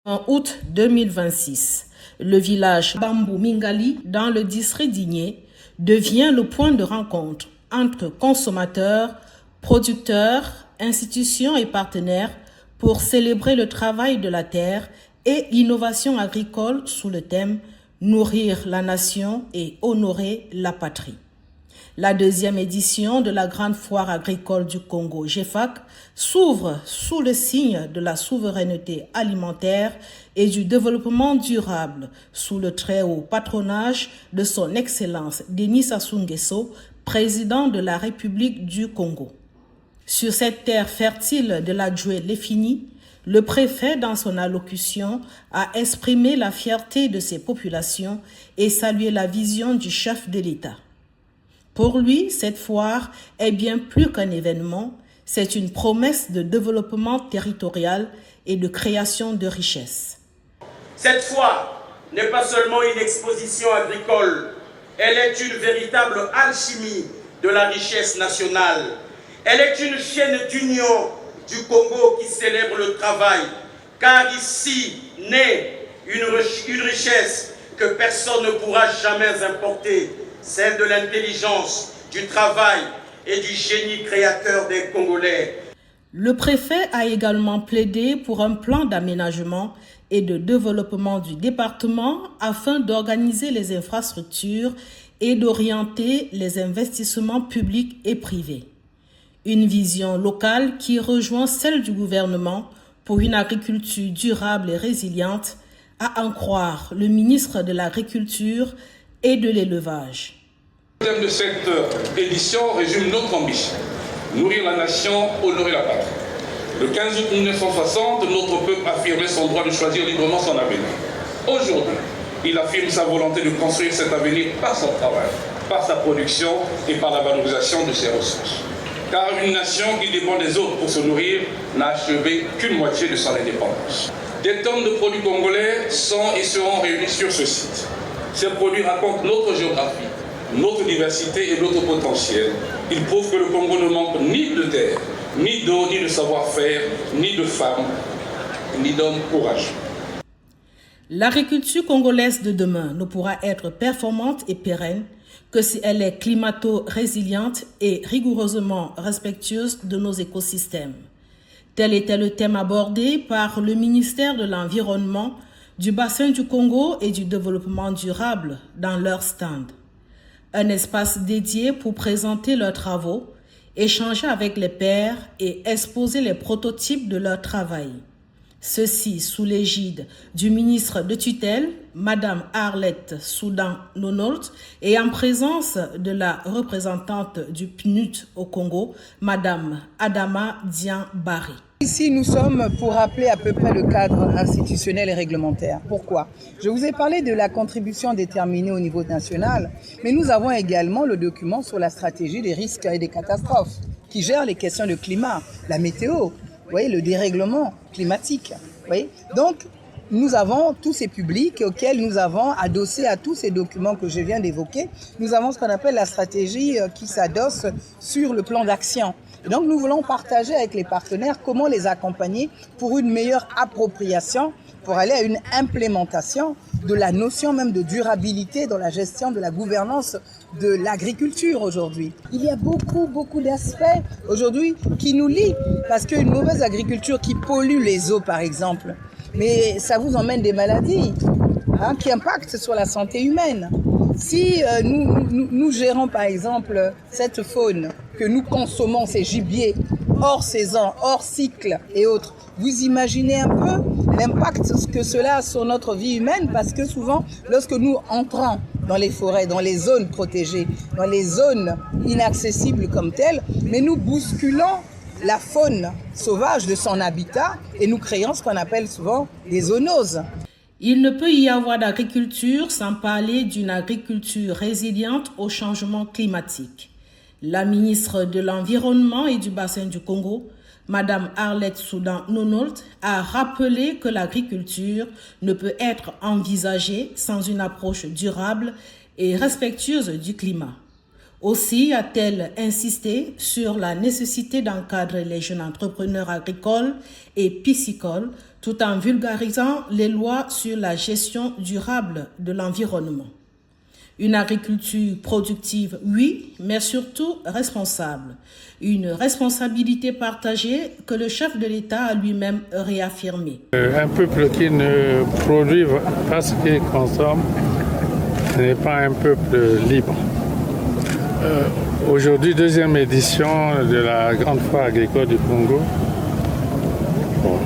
En août 2026, le village Bambou Mingali, dans le district d'Igné, devient le point de rencontre entre consommateurs, producteurs, institutions et partenaires pour célébrer le travail de la terre et l'innovation agricole sous le thème « Nourrir la nation et honorer la patrie ». La deuxième édition de la Grande Foire agricole du Congo, GFAC, s'ouvre sous le signe de la souveraineté alimentaire et du développement durable, sous le très haut patronage de son Excellence Denis Sassou Nguesso, président de la République du Congo. Sur cette terre fertile de la Djoué-Léfini, le préfet, dans son allocution, a exprimé la fierté de ses populations et salué la vision du chef de l'État. Pour lui, cette foire est bien plus qu'un événement, c'est une promesse de développement territorial et de création de richesses. Cette foire n'est pas seulement une exposition agricole, elle est une véritable alchimie de la richesse nationale. Elle est une chaîne d'union du Congo qui célèbre le travail, car ici naît une richesse que personne ne pourra jamais importer. Celle de l'intelligence, du travail et du génie créateur des Congolais. Le préfet a également plaidé pour un plan d'aménagement et de développement du département afin d'organiser les infrastructures et d'orienter les investissements publics et privés. Une vision locale qui rejoint celle du gouvernement pour une agriculture durable et résiliente, à en croire le ministre de l'Agriculture et de l'élevage. Le thème de cette édition résume notre ambition. Nourrir la nation, honorer la patrie. Le 15 août 1960, notre peuple affirmait son droit de choisir librement son avenir. Aujourd'hui, il affirme sa volonté de construire cet avenir par son travail, par sa production et par la valorisation de ses ressources. Car une nation qui dépend des autres pour se nourrir n'a achevé qu'une moitié de son indépendance. Des tonnes de produits congolais sont et seront réunis sur ce site. Ces produits racontent notre géographie, notre diversité et notre potentiel. Ils prouvent que le Congo ne manque ni de terre, ni d'eau, ni de savoir-faire, ni de femmes, ni d'hommes courageux. L'agriculture congolaise de demain ne pourra être performante et pérenne que si elle est climato-résiliente et rigoureusement respectueuse de nos écosystèmes. Tel était le thème abordé par le ministère de l'Environnement, du Bassin du Congo et du Développement durable dans leur stand. Un espace dédié pour présenter leurs travaux, échanger avec les pairs et exposer les prototypes de leur travail. Ceci sous l'égide du ministre de tutelle, Madame Arlette Soudan-Nonolt, et en présence de la représentante du PNUD au Congo, Madame Adama Dian-Barry. Ici, nous sommes pour rappeler à peu près le cadre institutionnel et réglementaire. Pourquoi? Je vous ai parlé de la contribution déterminée au niveau national, mais nous avons également le document sur la stratégie des risques et des catastrophes, qui gère les questions de climat, la météo, vous voyez, le dérèglement climatique. Vous voyez. Donc, nous avons tous ces publics auxquels nous avons adossé à tous ces documents que je viens d'évoquer. Nous avons ce qu'on appelle la stratégie qui s'adosse sur le plan d'action. Et donc, nous voulons partager avec les partenaires comment les accompagner pour une meilleure appropriation, pour aller à une implémentation de la notion même de durabilité dans la gestion de la gouvernance de l'agriculture aujourd'hui. Il y a beaucoup d'aspects aujourd'hui qui nous lient, parce qu'une mauvaise agriculture qui pollue les eaux, par exemple, mais ça vous emmène des maladies qui impactent sur la santé humaine. Si nous gérons par exemple cette faune que nous consommons, ces gibiers, hors saison, hors cycle et autres, vous imaginez un peu l'impact que cela a sur notre vie humaine, parce que souvent, lorsque nous entrons dans les forêts, dans les zones protégées, dans les zones inaccessibles comme telles, mais nous bousculons la faune sauvage de son habitat et nous créons ce qu'on appelle souvent des zoonoses. Il ne peut y avoir d'agriculture sans parler d'une agriculture résiliente au changement climatique. La ministre de l'Environnement et du Bassin du Congo, Madame Arlette Soudan-Nonolt, a rappelé que l'agriculture ne peut être envisagée sans une approche durable et respectueuse du climat. Aussi a-t-elle insisté sur la nécessité d'encadrer les jeunes entrepreneurs agricoles et piscicoles tout en vulgarisant les lois sur la gestion durable de l'environnement. Une agriculture productive, oui, mais surtout responsable. Une responsabilité partagée que le chef de l'État a lui-même réaffirmée. Un peuple qui ne produit pas ce qu'il consomme n'est pas un peuple libre. Aujourd'hui, deuxième édition de la grande foire agricole du Congo. Bon,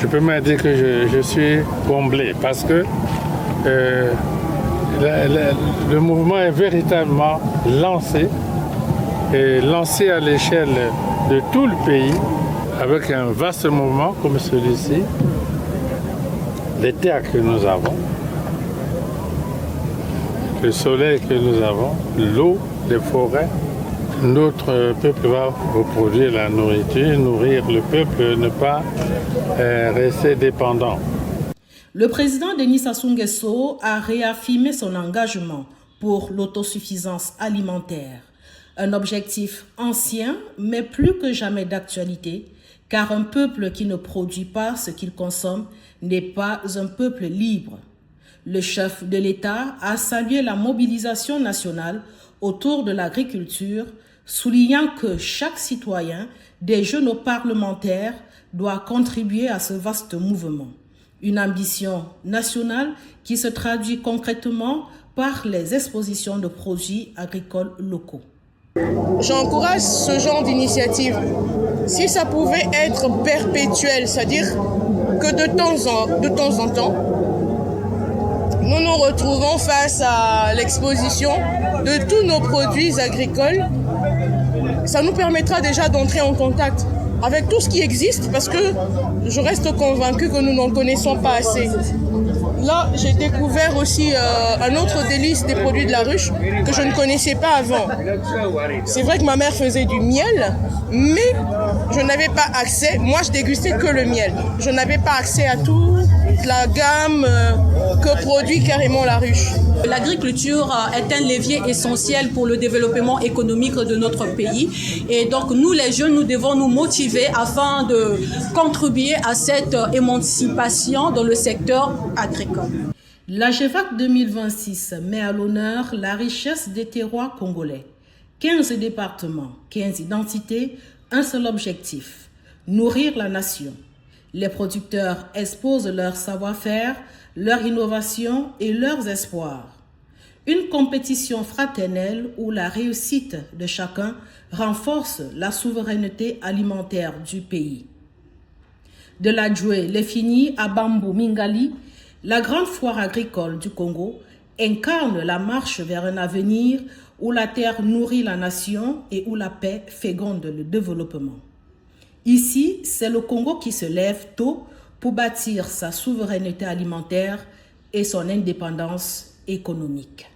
je peux même dire que je suis comblé parce que le mouvement est véritablement lancé à l'échelle de tout le pays avec un vaste mouvement comme celui-ci, les terres que nous avons, le soleil que nous avons, l'eau, les forêts. Notre peuple va reproduire la nourriture, nourrir le peuple, ne pas rester dépendant. Le président Denis Sassou Nguesso a réaffirmé son engagement pour l'autosuffisance alimentaire. Un objectif ancien, mais plus que jamais d'actualité, car un peuple qui ne produit pas ce qu'il consomme n'est pas un peuple libre. Le chef de l'État a salué la mobilisation nationale autour de l'agriculture, soulignant que chaque citoyen, des jeunes aux parlementaires, doit contribuer à ce vaste mouvement. Une ambition nationale qui se traduit concrètement par les expositions de produits agricoles locaux. J'encourage ce genre d'initiative. Si ça pouvait être perpétuel, c'est-à-dire que de temps en temps, nous nous retrouvons face à l'exposition de tous nos produits agricoles, ça nous permettra déjà d'entrer en contact avec tout ce qui existe, parce que je reste convaincu que nous n'en connaissons pas assez. Là, j'ai découvert aussi un autre délice des produits de la ruche que je ne connaissais pas avant. C'est vrai que ma mère faisait du miel, mais je n'avais pas accès, moi je dégustais que le miel. Je n'avais pas accès à toute la gamme que produit carrément la ruche. L'agriculture est un levier essentiel pour le développement économique de notre pays. Et donc, nous, les jeunes, nous devons nous motiver afin de contribuer à cette émancipation dans le secteur agricole. La GEVAC 2026 met à l'honneur la richesse des terroirs congolais. 15 départements, 15 identités, un seul objectif, nourrir la nation. Les producteurs exposent leur savoir-faire, leur innovation et leurs espoirs. Une compétition fraternelle où la réussite de chacun renforce la souveraineté alimentaire du pays. De la Djoué-Lefini à Bambou Mingali, la grande foire agricole du Congo incarne la marche vers un avenir où la terre nourrit la nation et où la paix féconde le développement. Ici, c'est le Congo qui se lève tôt pour bâtir sa souveraineté alimentaire et son indépendance économique.